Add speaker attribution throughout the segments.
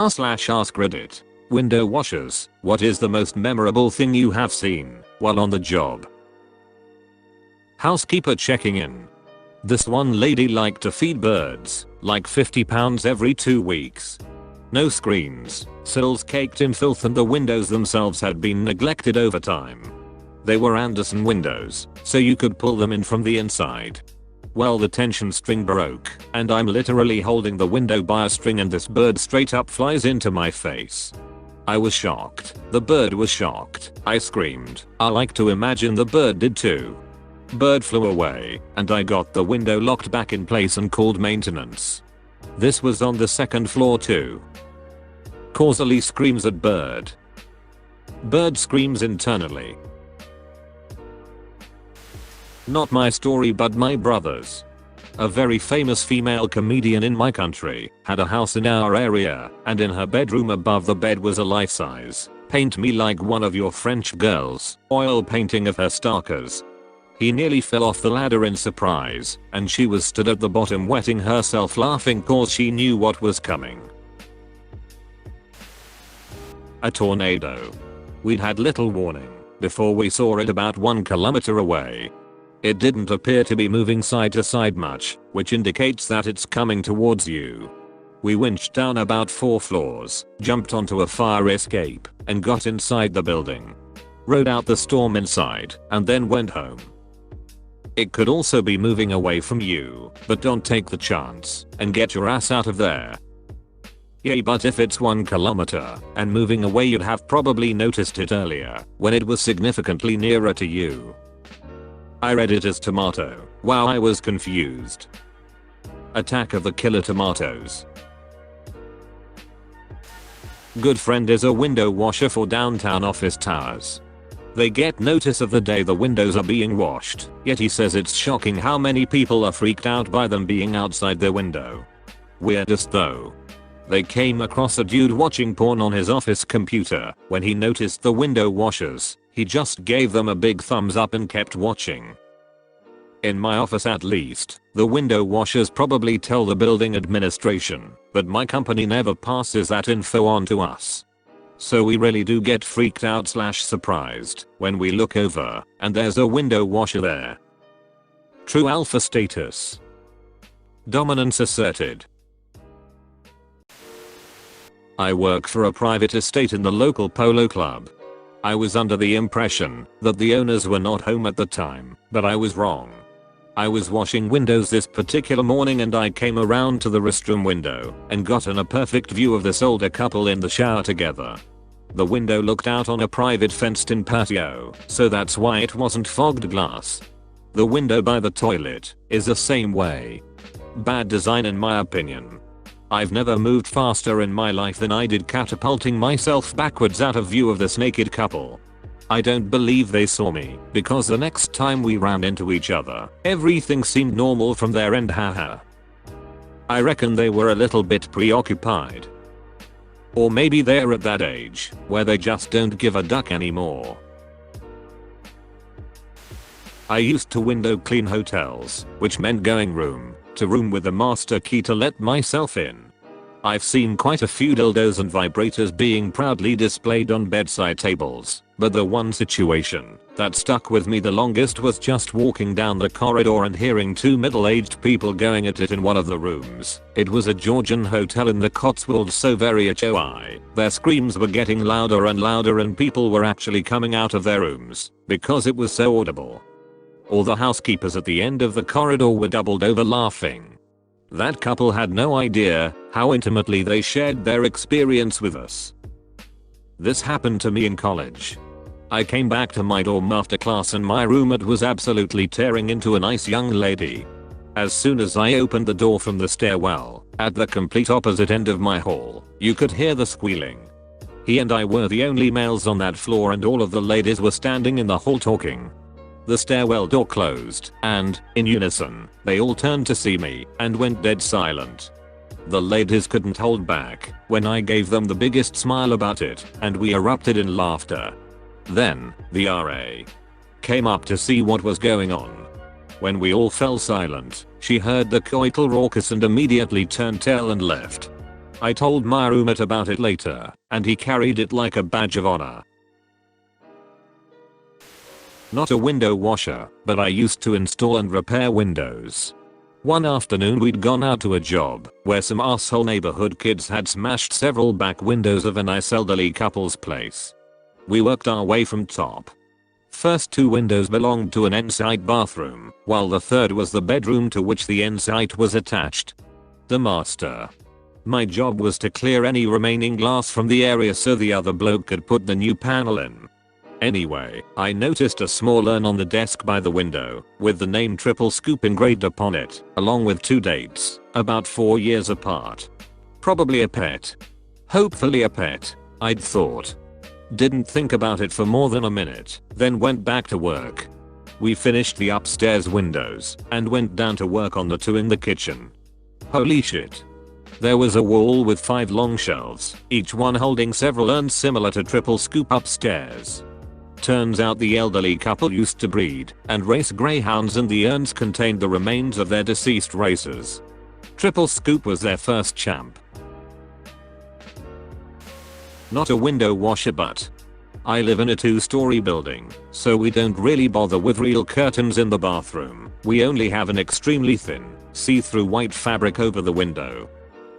Speaker 1: r/AskReddit. Window washers. What is the most memorable thing you have seen while on the job? Housekeeper checking in. This one lady liked to feed birds, like 50 pounds every 2 weeks. No screens, sills caked in filth, and the windows themselves had been neglected over time. They were Anderson windows, so you could pull them in from the inside. Well, the tension string broke, and I'm literally holding the window by a string, and this bird straight up flies into my face. I was shocked. The bird was shocked. I screamed. I like to imagine the bird did too. Bird flew away, and I got the window locked back in place and called maintenance. This was on the 2nd floor too. Causally screams at bird. Bird screams internally. Not my story, but my brother's. A very famous female comedian in my country had a house in our area, and in her bedroom above the bed was a life-size "Paint Me Like One of Your French Girls" oil painting of her stalkers. He nearly fell off the ladder in surprise, and she was stood at the bottom wetting herself laughing cause she knew what was coming. A tornado. We'd had little warning before we saw it about 1 kilometer away. It didn't appear to be moving side to side much, which indicates that it's coming towards you. We winched down about 4 floors, jumped onto a fire escape, and got inside the building. Rode out the storm inside, and then went home. It could also be moving away from you, but don't take the chance, and get your ass out of there. Yay, but if it's 1 kilometer and moving away, you'd have probably noticed it earlier, when it was significantly nearer to you. I read it as tomato. Wow, I was confused. Attack of the Killer Tomatoes. Good friend is a window washer for downtown office towers. They get notice of the day the windows are being washed, yet he says it's shocking how many people are freaked out by them being outside their window. Weirdest though. They came across a dude watching porn on his office computer. When he noticed the window washers, he just gave them a big thumbs up and kept watching. In my office at least, the window washers probably tell the building administration, but my company never passes that info on to us. So we really do get freaked out / surprised when we look over and there's a window washer there. True alpha status. Dominance asserted. I work for a private estate in the local polo club. I was under the impression that the owners were not home at the time, but I was wrong. I was washing windows this particular morning, and I came around to the restroom window and gotten a perfect view of this older couple in the shower together. The window looked out on a private fenced-in patio, so that's why it wasn't fogged glass. The window by the toilet is the same way. Bad design in my opinion. I've never moved faster in my life than I did catapulting myself backwards out of view of this naked couple. I don't believe they saw me, because the next time we ran into each other, everything seemed normal from their end, haha. I reckon they were a little bit preoccupied. Or maybe they're at that age where they just don't give a duck anymore. I used to window clean hotels, which meant going room to room with the master key to let myself in. I've seen quite a few dildos and vibrators being proudly displayed on bedside tables, but the one situation that stuck with me the longest was just walking down the corridor and hearing 2 middle-aged people going at it in one of the rooms. It was a Georgian hotel in the Cotswolds, so very HOI. Their screams were getting louder and louder, and people were actually coming out of their rooms because it was so audible. All the housekeepers at the end of the corridor were doubled over laughing. That couple had no idea how intimately they shared their experience with us. This happened to me in college. I came back to my dorm after class, and my roommate was absolutely tearing into a nice young lady. As soon as I opened the door from the stairwell, at the complete opposite end of my hall, you could hear the squealing. He and I were the only males on that floor, and all of the ladies were standing in the hall talking. The stairwell door closed, and, in unison, they all turned to see me and went dead silent. The ladies couldn't hold back when I gave them the biggest smile about it, and we erupted in laughter. Then, the RA came up to see what was going on. When we all fell silent, she heard the coital raucous and immediately turned tail and left. I told my roommate about it later, and he carried it like a badge of honor. Not a window washer, but I used to install and repair windows. One afternoon we'd gone out to a job where some asshole neighborhood kids had smashed several back windows of a nice elderly couple's place. We worked our way from top. First 2 windows belonged to an en-suite bathroom, while the third was the bedroom to which the en-suite was attached. The master. My job was to clear any remaining glass from the area so the other bloke could put the new panel in. Anyway, I noticed a small urn on the desk by the window, with the name Triple Scoop engraved upon it, along with 2 dates, about 4 years apart. Probably a pet. Hopefully a pet, I'd thought. Didn't think about it for more than a minute, then went back to work. We finished the upstairs windows, and went down to work on the 2 in the kitchen. Holy shit. There was a wall with 5 long shelves, each one holding several urns similar to Triple Scoop upstairs. Turns out the elderly couple used to breed and race greyhounds, and the urns contained the remains of their deceased racers. Triple Scoop was their first champ. Not a window washer, but I live in a 2-story building, so we don't really bother with real curtains in the bathroom. We only have an extremely thin, see-through white fabric over the window.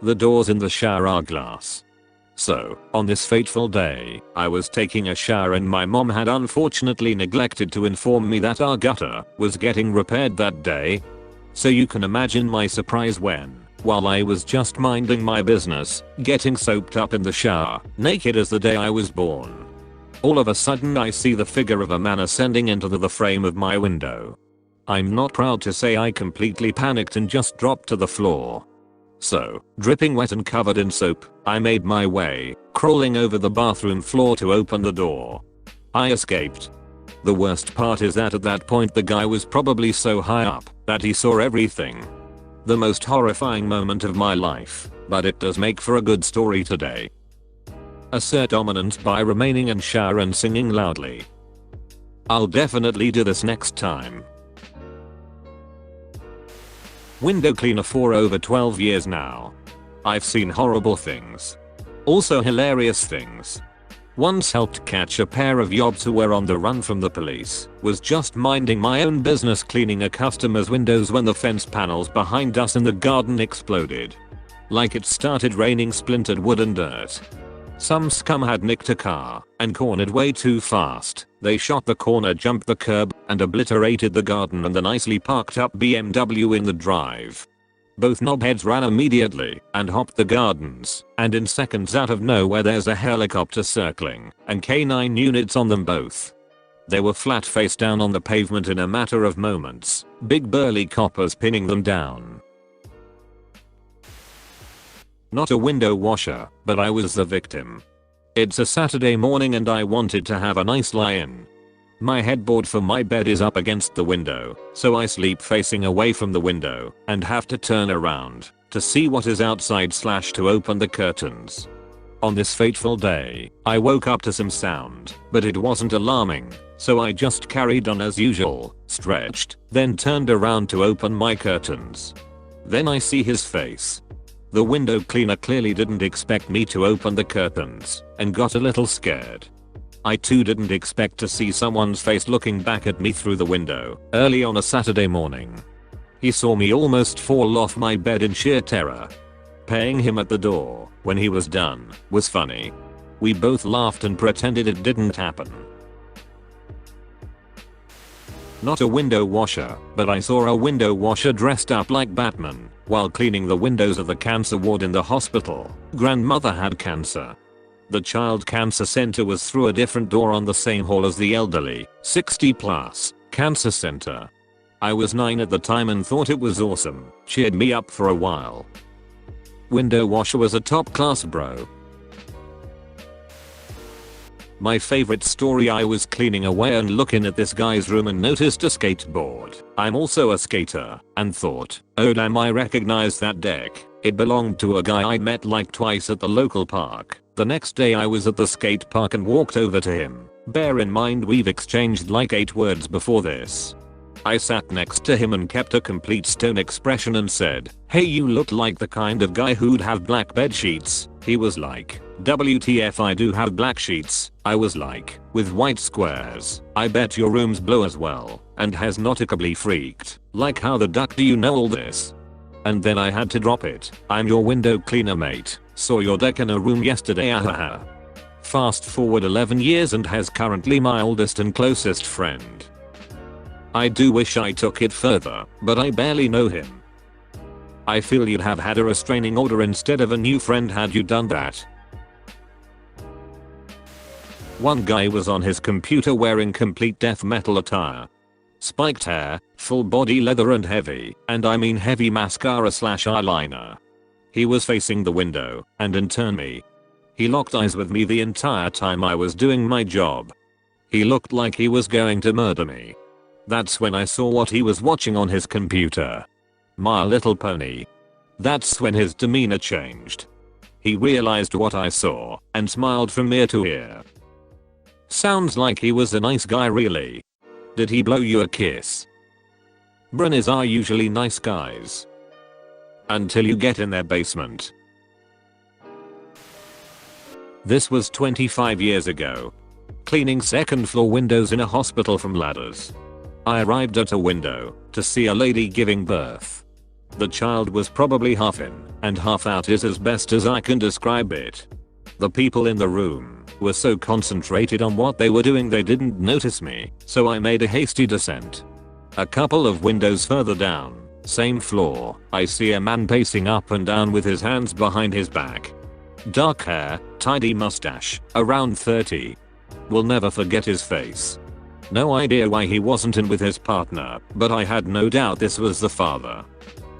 Speaker 1: The doors in the shower are glass. So, on this fateful day, I was taking a shower and my mom had unfortunately neglected to inform me that our gutter was getting repaired that day. So you can imagine my surprise when, while I was just minding my business, getting soaked up in the shower, naked as the day I was born, all of a sudden I see the figure of a man ascending into the frame of my window. I'm not proud to say I completely panicked and just dropped to the floor. So, dripping wet and covered in soap, I made my way, crawling over the bathroom floor to open the door. I escaped. The worst part is that at that point the guy was probably so high up that he saw everything. The most horrifying moment of my life, but it does make for a good story today. Assert dominance by remaining in shower and singing loudly. I'll definitely do this next time. Window cleaner for over 12 years now. I've seen horrible things. Also hilarious things. Once helped catch a pair of yobs who were on the run from the police. Was just minding my own business cleaning a customer's windows when the fence panels behind us in the garden exploded. Like it started raining splintered wood and dirt. Some scum had nicked a car and cornered way too fast. They shot the corner, jumped the curb, and obliterated the garden and the nicely parked up BMW in the drive. Both knobheads ran immediately and hopped the gardens, and in seconds out of nowhere there's a helicopter circling and K9 units on them both. They were flat face down on the pavement in a matter of moments, big burly coppers pinning them down. Not a window washer, but I was the victim. It's a Saturday morning and I wanted to have a nice lie-in. My headboard for my bed is up against the window, so I sleep facing away from the window and have to turn around to see what is outside / to open the curtains. On this fateful day, I woke up to some sound, but it wasn't alarming, so I just carried on as usual, stretched, then turned around to open my curtains. Then I see his face. The window cleaner clearly didn't expect me to open the curtains and got a little scared. I too didn't expect to see someone's face looking back at me through the window early on a Saturday morning. He saw me almost fall off my bed in sheer terror. Paying him at the door when he was done was funny. We both laughed and pretended it didn't happen. Not a window washer, but I saw a window washer dressed up like Batman while cleaning the windows of the cancer ward in the hospital. Grandmother had cancer. The child cancer center was through a different door on the same hall as the elderly, 60+ cancer center. I was 9 at the time and thought it was awesome, cheered me up for a while. Window washer was a top class bro. My favorite story: I was cleaning away and looking at this guy's room and noticed a skateboard. I'm also a skater and thought, oh damn, I recognize that deck. It belonged to a guy I met like twice at the local park. The next day I was at the skate park and walked over to him. Bear in mind we've exchanged like 8 words before this. I sat next to him and kept a complete stone expression and said, "Hey, you look like the kind of guy who'd have black bed sheets." He was like, "WTF, I do have black sheets." I was like, "With white squares. I bet your room's blue as well." And has nautically freaked, like, "How the duck do you know all this?" And then I had to drop it. "I'm your window cleaner, mate. Saw your deck in a room yesterday, ahaha." Fast forward 11 years and has currently my oldest and closest friend. I do wish I took it further, but I barely know him. I feel you'd have had a restraining order instead of a new friend had you done that. One guy was on his computer wearing complete death metal attire. Spiked hair, full body leather and heavy, and I mean heavy mascara/eyeliner. He was facing the window, and in turn me. He locked eyes with me the entire time I was doing my job. He looked like he was going to murder me. That's when I saw what he was watching on his computer. My Little Pony. That's when his demeanor changed. He realized what I saw, and smiled from ear to ear. Sounds like he was a nice guy, really. Did he blow you a kiss? Bronies are usually nice guys. Until you get in their basement. This was 25 years ago. Cleaning second floor windows in a hospital from ladders. I arrived at a window to see a lady giving birth. The child was probably half in and half out is as best as I can describe it. The people in the room were so concentrated on what they were doing they didn't notice me, so I made a hasty descent. A couple of windows further down, same floor, I see a man pacing up and down with his hands behind his back. Dark hair, tidy mustache, around 30. Will never forget his face. No idea why he wasn't in with his partner, but I had no doubt this was the father.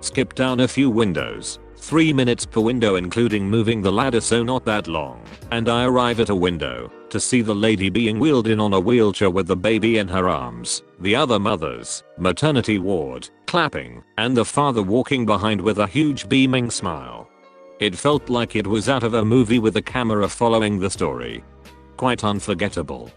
Speaker 1: Skip down a few windows, 3 minutes per window including moving the ladder, so not that long, and I arrive at a window to see the lady being wheeled in on a wheelchair with the baby in her arms, the other mother's maternity ward, clapping, and the father walking behind with a huge beaming smile. It felt like it was out of a movie with the camera following the story. Quite unforgettable.